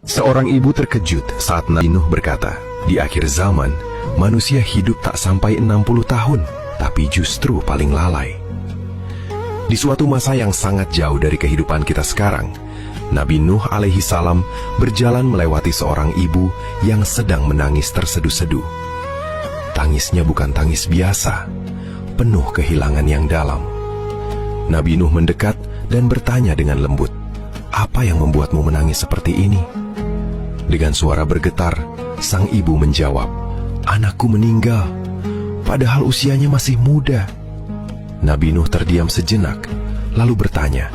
Seorang ibu terkejut saat Nabi Nuh berkata, di akhir zaman, manusia hidup tak sampai 60 tahun, tapi justru paling lalai. Di suatu masa yang sangat jauh dari kehidupan kita sekarang, Nabi Nuh alaihi salam berjalan melewati seorang ibu yang sedang menangis terseduh-seduh. Tangisnya bukan tangis biasa, penuh kehilangan yang dalam. Nabi Nuh mendekat dan bertanya dengan lembut, "Apa yang membuatmu menangis seperti ini?" Dengan suara bergetar, sang ibu menjawab, "Anakku meninggal, padahal usianya masih muda." Nabi Nuh terdiam sejenak, lalu bertanya,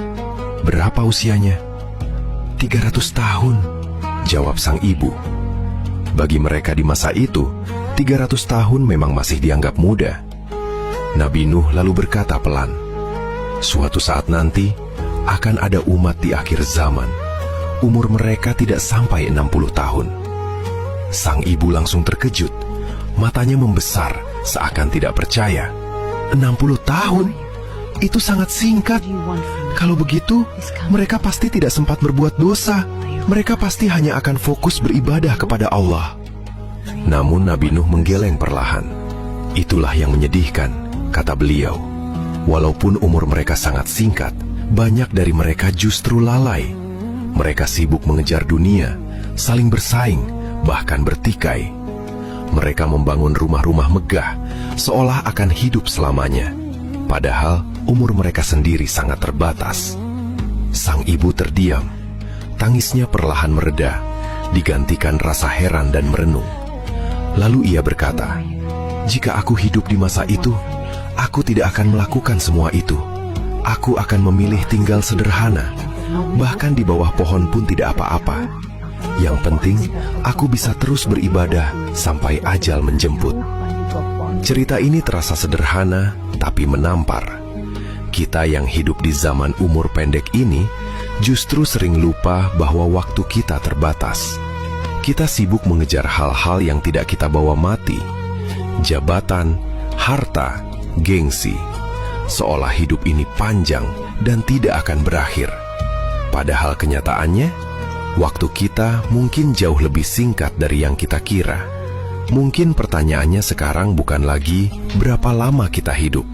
"Berapa usianya?" 300 tahun, jawab sang ibu. Bagi mereka di masa itu, 300 tahun memang masih dianggap muda. Nabi Nuh lalu berkata pelan, "Suatu saat nanti, akan ada umat di akhir zaman. Umur mereka tidak sampai 60 tahun. Sang ibu langsung terkejut, matanya membesar seakan tidak percaya. 60 tahun? Itu sangat singkat. Kalau begitu, mereka pasti tidak sempat berbuat dosa. Mereka pasti hanya akan fokus beribadah kepada Allah." Namun Nabi Nuh menggeleng perlahan. "Itulah yang menyedihkan," kata beliau. "Walaupun umur mereka sangat singkat, banyak dari mereka justru lalai. Mereka sibuk mengejar dunia, saling bersaing, bahkan bertikai. Mereka membangun rumah-rumah megah, seolah akan hidup selamanya. Padahal umur mereka sendiri sangat terbatas." Sang ibu terdiam. Tangisnya perlahan mereda, digantikan rasa heran dan merenung. Lalu ia berkata, "Jika aku hidup di masa itu, aku tidak akan melakukan semua itu. Aku akan memilih tinggal sederhana. Bahkan di bawah pohon pun tidak apa-apa. Yang penting, aku bisa terus beribadah sampai ajal menjemput." Cerita ini terasa sederhana, tapi menampar. Kita yang hidup di zaman umur pendek ini, justru sering lupa bahwa waktu kita terbatas. Kita sibuk mengejar hal-hal yang tidak kita bawa mati. Jabatan, harta, gengsi. Seolah hidup ini panjang dan tidak akan berakhir. Padahal kenyataannya, waktu kita mungkin jauh lebih singkat dari yang kita kira. Mungkin pertanyaannya sekarang bukan lagi berapa lama kita hidup,